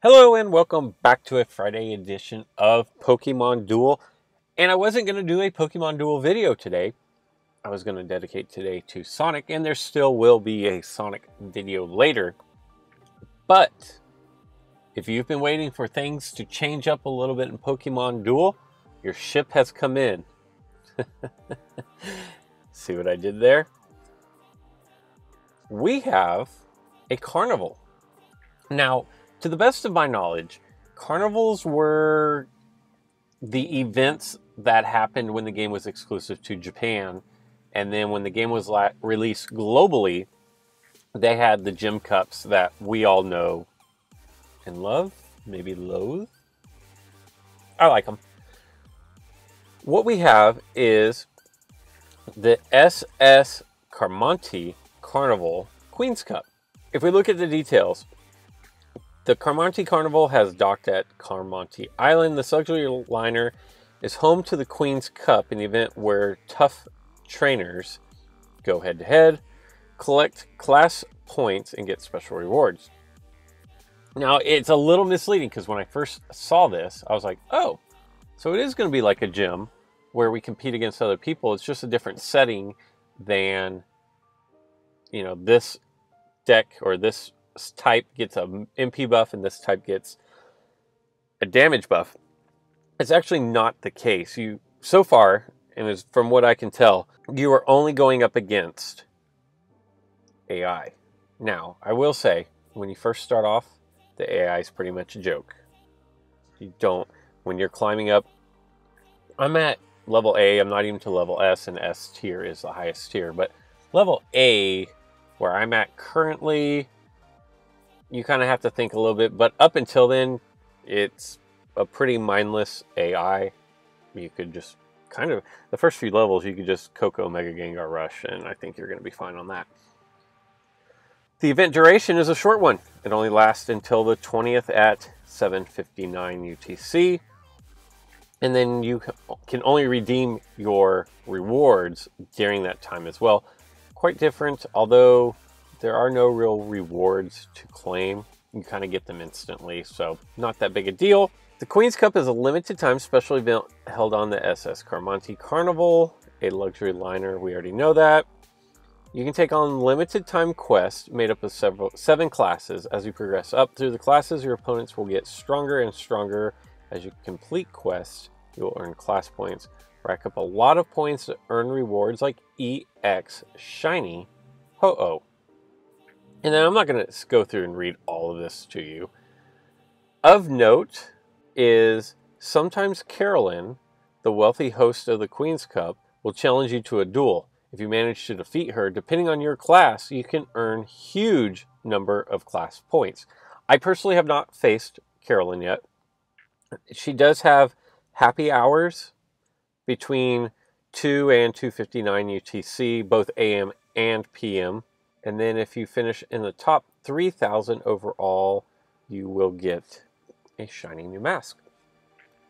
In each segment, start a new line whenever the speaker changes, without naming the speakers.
Hello and welcome back to a Friday edition of Pokemon Duel. And I wasn't going to do a Pokemon Duel video today. I was going to dedicate today to Sonic, and there still will be a Sonic video later. But if you've been waiting for things to change up a little bit in Pokemon Duel, your ship has come in. See what I did there? We have a carnival. Now, to the best of my knowledge, carnivals were the events that happened when the game was exclusive to Japan. And then when the game was released globally, they had the gym cups that we all know and love, maybe loathe. I like them. What we have is the s.s.carmonte Carnival Queen's Cup. If we look at the details, the Carmonte Carnival has docked at Carmonte Island. The luxury liner is home to the Queen's Cup, an event where tough trainers go head-to-head, collect class points, and get special rewards. Now, it's a little misleading because when I first saw this, I was like, oh, so it is going to be like a gym where we compete against other people. It's just a different setting than, you know, this deck or this type gets a MP buff and this type gets a damage buff. It's actually not the case. So far, and as from what I can tell, you are only going up against AI. Now, I will say, when you first start off, the AI is pretty much a joke. When you're climbing up, I'm at level A, I'm not even to level S, and S tier is the highest tier, but level A, where I'm at currently, you kind of have to think a little bit, but up until then, it's a pretty mindless AI. You could just the first few levels, you could just Koko Mega Gengar Rush, and I think you're going to be fine on that. The event duration is a short one. It only lasts until the 20th at 7:59 UTC, and then you can only redeem your rewards during that time as well. Quite different, although there are no real rewards to claim. You kind of get them instantly, so not that big a deal. The Queen's Cup is a limited time special event held on the s.s.carmonte Carnival, a luxury liner. We already know that. You can take on limited time quests made up of 7 classes. As you progress up through the classes, your opponents will get stronger and stronger. As you complete quests, you will earn class points. Rack up a lot of points to earn rewards like EX Shiny Ho-Oh. And then I'm not going to go through and read all of this to you. Of note is sometimes Carolyn, the wealthy host of the Queen's Cup, will challenge you to a duel. If you manage to defeat her, depending on your class, you can earn huge number of class points. I personally have not faced Carolyn yet. She does have happy hours between 2 and 2:59 UTC, both AM and PM. And then if you finish in the top 3,000 overall, you will get a shiny new mask.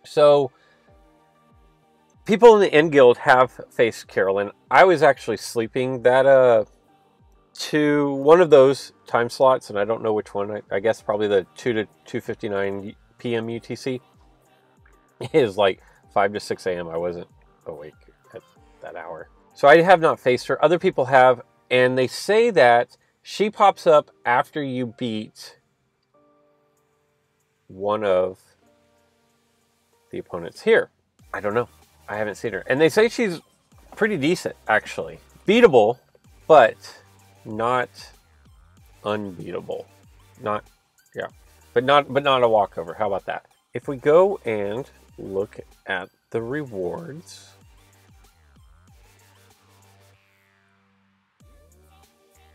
So people in the End Guild have faced Carolyn. I was actually sleeping that to one of those time slots, and I don't know which one. I guess probably the 2 to 2:59 PM UTC is like 5 to 6 AM. I wasn't awake at that hour. So I have not faced her. Other people have. And they say that she pops up after you beat one of the opponents here. I don't know. I haven't seen her. And they say she's pretty decent, actually. Beatable, but not unbeatable. But not a walkover. How about that? If we go and look at the rewards,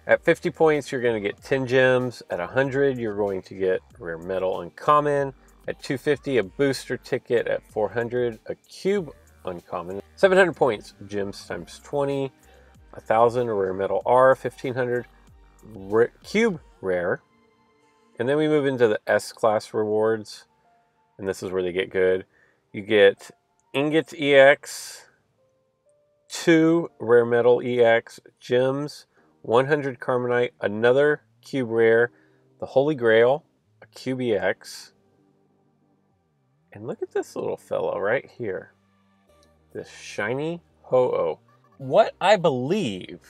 at 50 points, you're going to get 10 gems. At 100, you're going to get rare metal uncommon. At 250, a booster ticket. At 400, a cube uncommon. 700 points, gems times 20. 1,000, a rare metal R. 1,500, cube rare. And then we move into the S-class rewards. And this is where they get good. You get Ingot EX, 2 rare metal EX, gems, 100 Carbonite, another cube rare, the Holy Grail, a QBX. And look at this little fellow right here. This shiny Ho-Oh. What I believe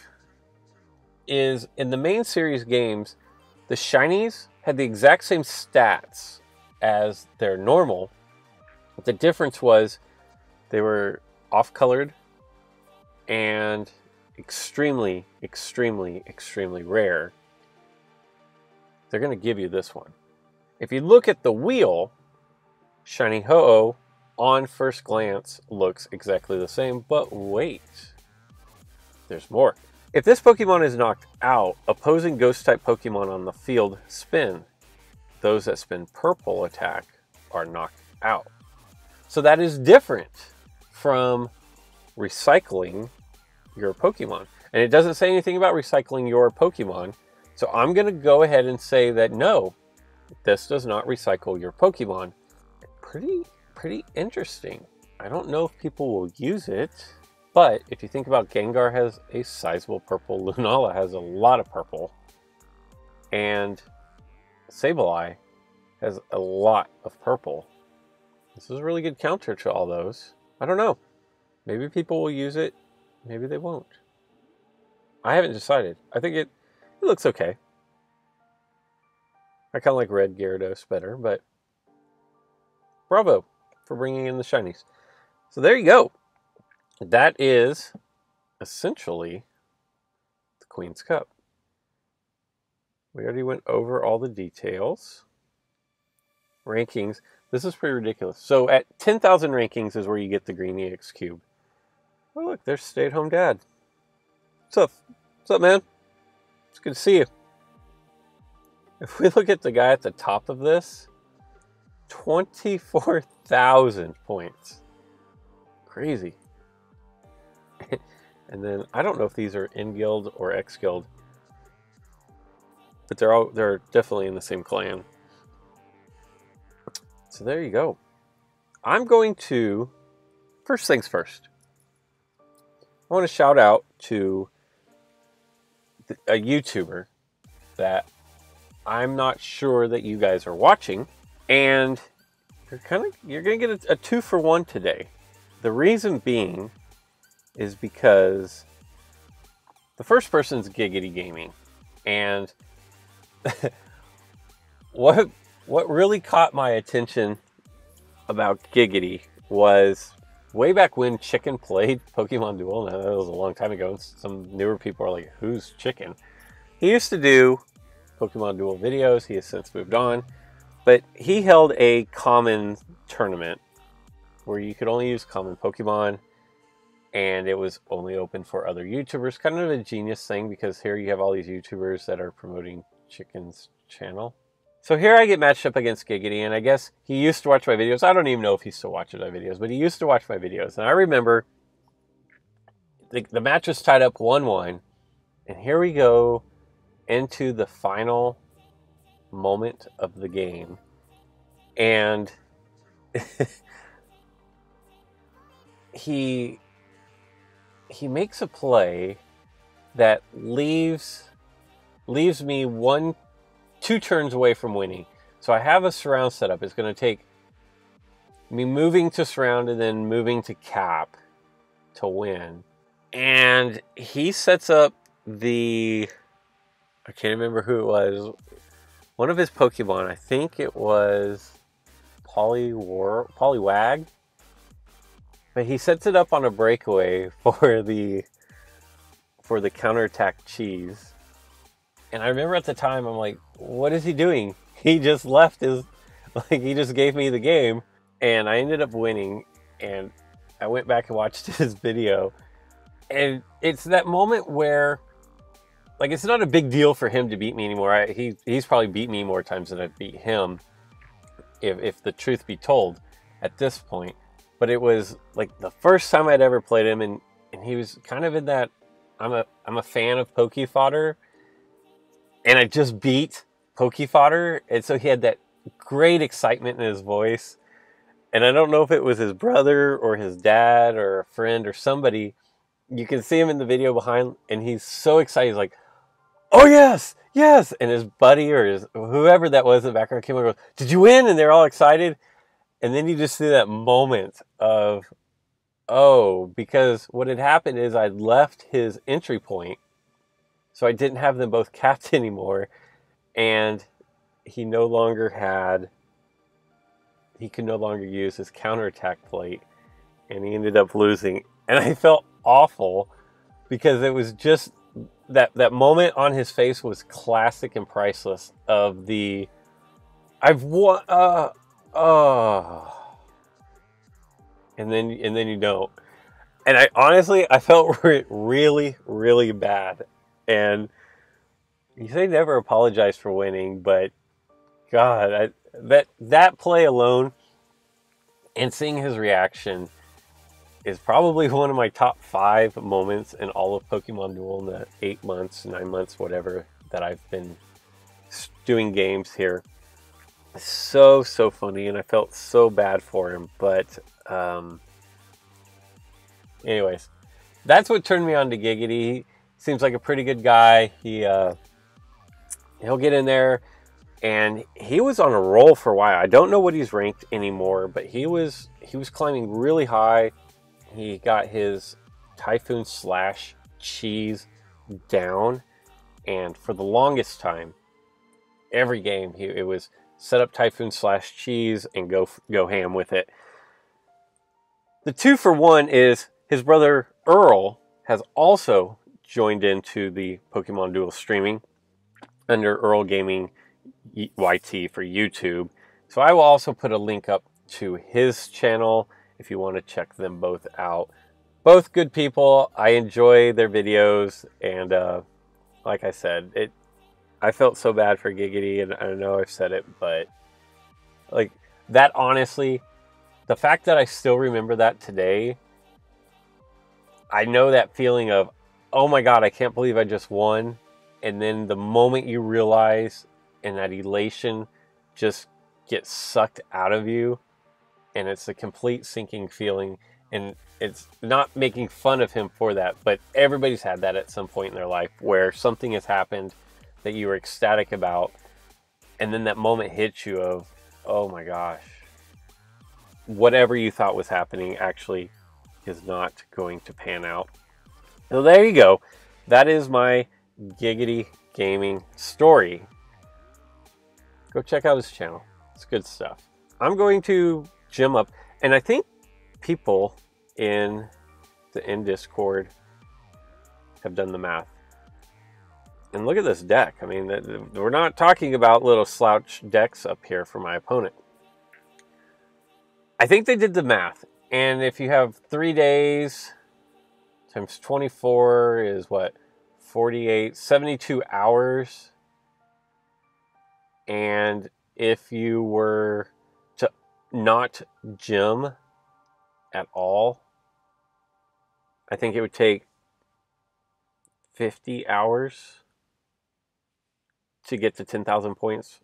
is in the main series games, the shinies had the exact same stats as their normal. But the difference was they were off-colored and extremely, extremely, extremely rare. They're going to give you this one. If you look at the wheel, shiny Ho-Oh on first glance looks exactly the same, but wait, there's more. If this Pokemon is knocked out, opposing Ghost-type Pokemon on the field spin. Those that spin purple attack are knocked out. So that is different from recycling your Pokemon. And it doesn't say anything about recycling your Pokemon. So I'm going to go ahead and say that no, this does not recycle your Pokemon. Pretty interesting. I don't know if people will use it. But if you think about Gengar has a sizable purple, Lunala has a lot of purple, and Sableye has a lot of purple. This is a really good counter to all those. I don't know. Maybe people will use it. Maybe they won't. I haven't decided. I think it looks okay. I kind of like red Gyarados better, but bravo for bringing in the shinies. So there you go. That is essentially the Queen's Cup. We already went over all the details. Rankings. This is pretty ridiculous. So at 10,000 rankings is where you get the Green EX Cube. Oh, look, there's Stay-at-Home Dad. What's up? What's up, man? It's good to see you. If we look at the guy at the top of this, 24,000 points. Crazy. And then I don't know if these are in guild or ex guild, but they're definitely in the same clan. So there you go. I'm going to, first things first, I want to shout out to a YouTuber that I'm not sure that you guys are watching, and you're going to get a 2-for-1 today. The reason being is because the first person's Giggity Gaming, and what really caught my attention about Giggity was way back when Chicken played Pokemon Duel. Now, that was a long time ago. Some newer people are like, who's Chicken? He used to do Pokemon Duel videos. He has since moved on, but he held a common tournament where you could only use common Pokemon, and it was only open for other YouTubers. Kind of a genius thing, because here you have all these YouTubers that are promoting Chicken's channel. So here I get matched up against Giggity, and I guess he used to watch my videos. I don't even know if he still watches my videos, but he used to watch my videos. And I remember the match was tied up 1-1, and here we go into the final moment of the game. And he makes a play that leaves me 1-2 turns away from winning. So I have a surround setup. It's going to take me moving to surround and then moving to cap to win. And he sets up I can't remember who it was. One of his Pokemon, I think it was Poliwag. But he sets it up on a breakaway for the counterattack cheese. And I remember at the time, I'm like, what is he doing? He just left he just gave me the game. And I ended up winning. And I went back and watched his video. And it's that moment where, like, it's not a big deal for him to beat me anymore. He's probably beat me more times than I've beat him, if the truth be told, at this point. But it was like the first time I'd ever played him, and he was kind of in that, I'm a fan of Poke Fodder, and I just beat Poke Fodder, and so he had that great excitement in his voice. And I don't know if it was his brother or his dad or a friend or somebody. You can see him in the video behind, and he's so excited. He's like, oh yes, yes. And his buddy or his, whoever that was in the background came over and goes, did you win? And they're all excited. And then you just see that moment of, oh, because what had happened is I'd left his entry point, so I didn't have them both capped anymore, and he no longer had, he could no longer use his counterattack plate, and he ended up losing. And I felt awful because it was just that moment on his face was classic and priceless of the I've won and then you don't. And I honestly I felt really really bad. And you say never apologize for winning, but God, that play alone and seeing his reaction is probably one of my top 5 moments in all of Pokemon Duel in the 8 months, 9 months, whatever that I've been doing games here. So funny, and I felt so bad for him. But anyways, that's what turned me on to Giggity. He seems like a pretty good guy. He'll get in there, and he was on a roll for a while. I don't know what he's ranked anymore, but he was climbing really high. He got his Typhoon Slash cheese down, and for the longest time, every game it was set up Typhoon Slash cheese and go ham with it. The 2-for-1 is his brother Earl has also joined into the Pokemon Duel streaming under Earl Gaming YT for YouTube. So I will also put a link up to his channel if you want to check them both out. Both good people. I enjoy their videos, and like I said, I felt so bad for Giggity, and I know I've said it, but like that, honestly, the fact that I still remember that today, I know that feeling of, oh my God, I can't believe I just won. And then the moment you realize, and that elation just gets sucked out of you, and it's a complete sinking feeling. And it's not making fun of him for that, but everybody's had that at some point in their life where something has happened that you were ecstatic about, and then that moment hits you of, oh my gosh, whatever you thought was happening actually is not going to pan out. So there you go. That is my Giggity gaming story. Go check out his channel. It's good stuff. I'm going to gym up, and I think people in Discord have done the math. And look at this deck. I mean, we're not talking about little slouch decks up here for my opponent. I think they did the math. And if you have 3 days times 24 is what? 48, 72 hours. And if you were to not gym at all, I think it would take 50 hours to get to 10,000 points,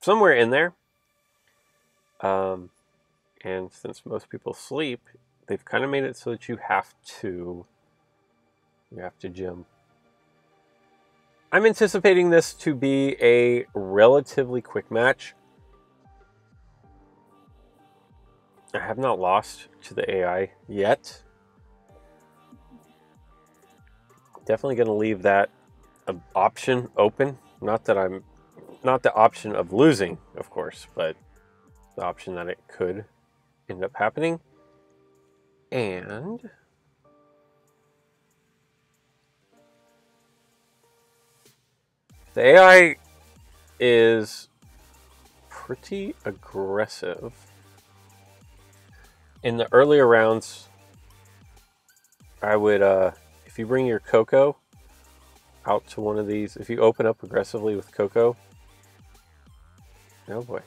somewhere in there. And since most people sleep, they've kind of made it so that you have to gym. I'm anticipating this to be a relatively quick match. I have not lost to the AI yet. Definitely going to leave that option open. Not the option of losing, of course, but the option that it could end up happening. And the AI is pretty aggressive. In the earlier rounds, I would, if you bring your Coco out to one of these, if you open up aggressively with Coco, oh boy.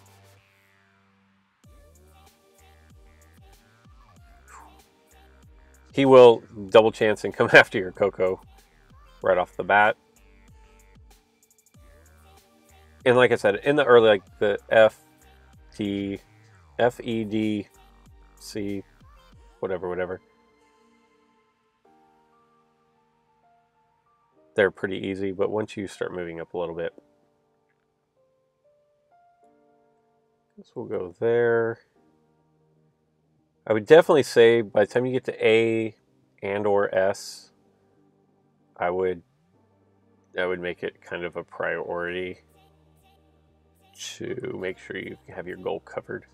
He will double chance and come after your Coco right off the bat. And like I said, in the early, like the F, T, F, E, D, C, whatever. they're pretty easy, but once you start moving up a little bit, this will go there. I would definitely say by the time you get to A and or S, I would make it kind of a priority to make sure you have your goal covered.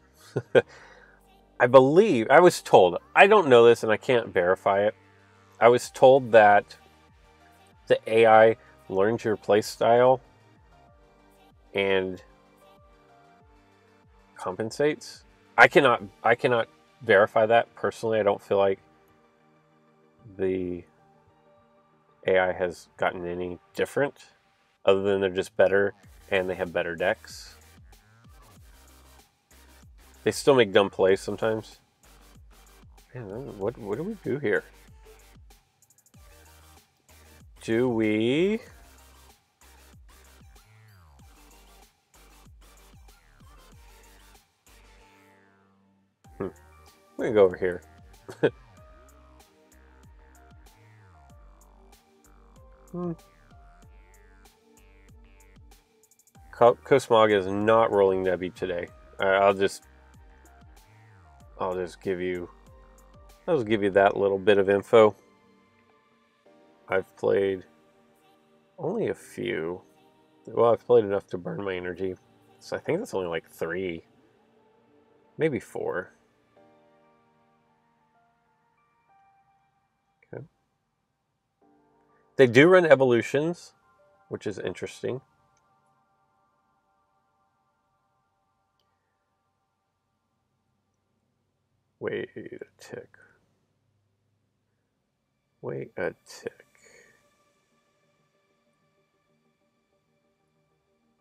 I believe, I was told, I don't know this and I can't verify it. I was told that the AI learns your play style and compensates. I cannot verify that personally. I don't feel like the AI has gotten any different, other than they're just better and they have better decks. They still make dumb plays sometimes. Man, what do we do here? Do we... I'm gonna go over here. Cosmog is not rolling Nebby today. I'll just give you that little bit of info. I've played only a few. Well, I've played enough to burn my energy. So I think that's only like 3, maybe 4. Okay. They do run evolutions, which is interesting. Wait a tick. Wait a tick.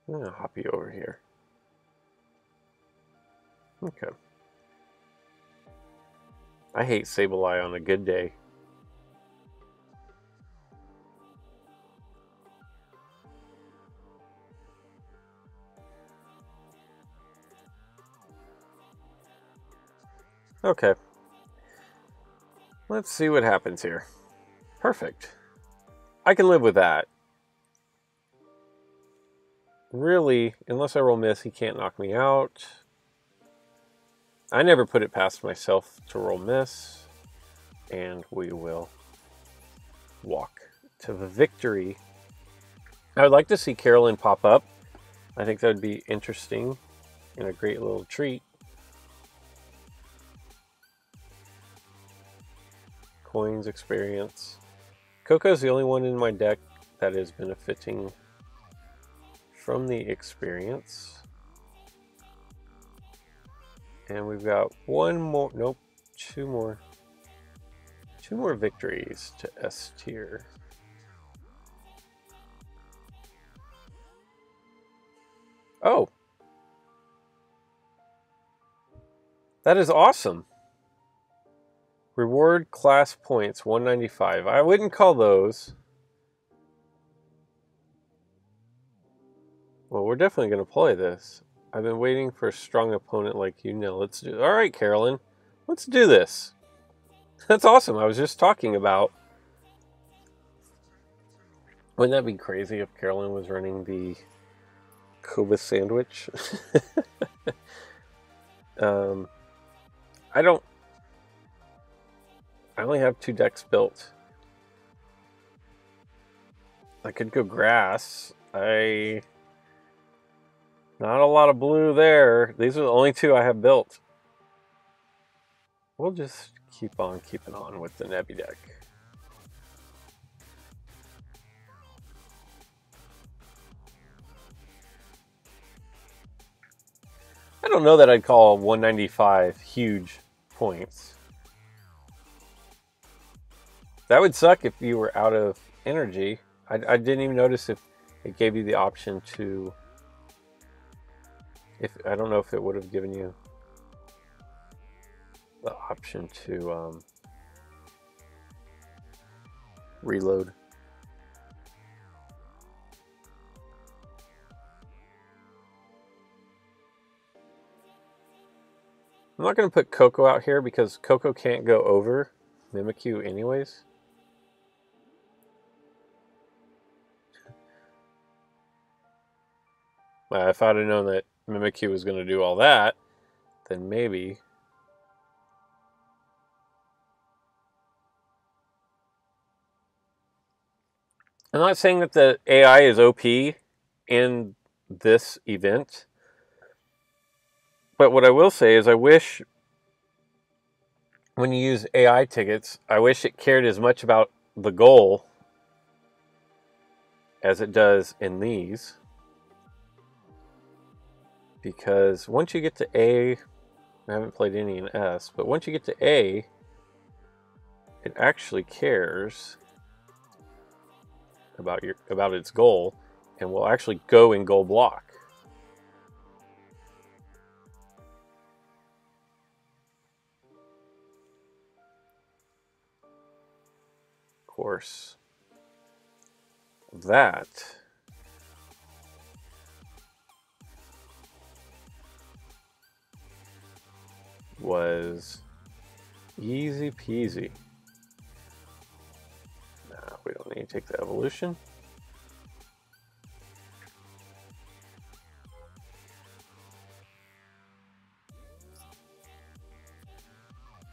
I'm going to hop you over here. Okay. I hate Sableye on a good day. Okay. Let's see what happens here. Perfect. I can live with that. Really, unless I roll miss, he can't knock me out. I never put it past myself to roll miss. And we will walk to the victory. I would like to see Carolyn pop up. I think that would be interesting and a great little treat. Coins, experience. Coco's the only one in my deck that is benefiting from the experience. And we've got one more, nope, two more victories to S tier. Oh, that is awesome. Reward class points 195. I wouldn't call those. Well, we're definitely going to play this. I've been waiting for a strong opponent like you. Now let's do it. All right, Carolyn, let's do this. That's awesome. I was just talking about. Wouldn't that be crazy if Carolyn was running the Koba sandwich? I only have 2 decks built. I could go grass. Not a lot of blue there. These are the only 2 I have built. We'll just keep on keeping on with the Nebby deck. I don't know that I'd call 195 huge points. That would suck if you were out of energy. I didn't even notice if it gave you the option to... I don't know if it would have given you the option to reload. I'm not going to put Coco out here because Coco can't go over Mimikyu anyways. If I'd have known that Mimikyu was going to do all that, then maybe. I'm not saying that the AI is OP in this event, but what I will say is I wish when you use AI tickets, I wish it cared as much about the goal as it does in these. Because once you get to A, I haven't played any in S, but once you get to A, it actually cares about its goal and will actually go in goal block. Of course, that was easy peasy. Nah, we don't need to take the evolution.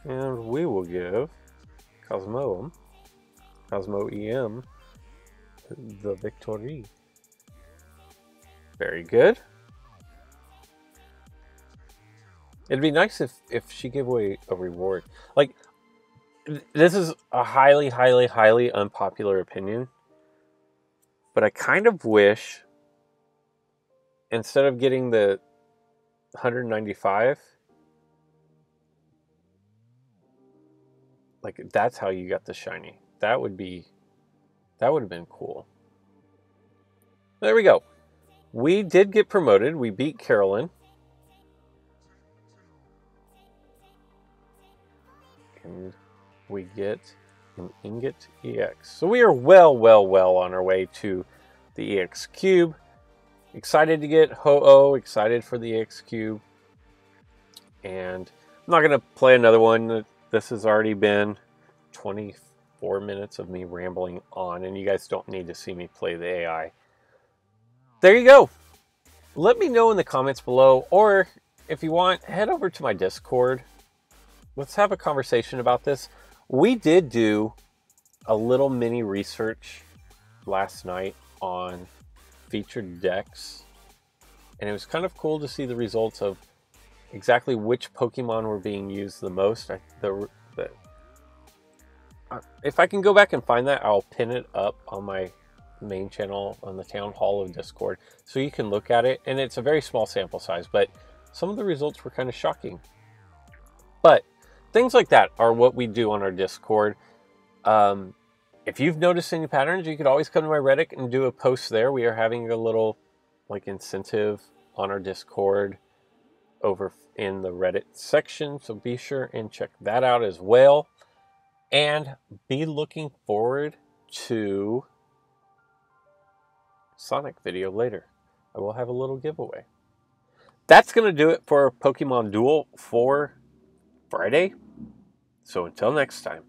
And we will give Cosmo EM, the victory. Very good. It'd be nice if she gave away a reward. Like, this is a highly, highly, highly unpopular opinion. But I kind of wish, instead of getting the 195, like, that's how you got the shiny. That would have been cool. There we go. We did get promoted. We beat Carolyn. And we get an Ingot EX. So we are well on our way to the EX Cube. Excited to get Ho-Oh. Excited for the EX Cube. And I'm not going to play another one. This has already been 24 minutes of me rambling on, and you guys don't need to see me play the AI. There you go. Let me know in the comments below, or if you want, head over to my Discord. Let's have a conversation about this. We did do a little mini research last night on featured decks, and it was kind of cool to see the results of exactly which Pokemon were being used the most. If I can go back and find that, I'll pin it up on my main channel on the Town Hall of Discord so you can look at it. And it's a very small sample size, but some of the results were kind of shocking. But things like that are what we do on our Discord. If you've noticed any patterns, you could always come to my Reddit and do a post there. We are having a little incentive on our Discord over in the Reddit section, so be sure and check that out as well. And be looking forward to Sonic video later. I will have a little giveaway. That's going to do it for Pokemon Duel for Friday. So until next time.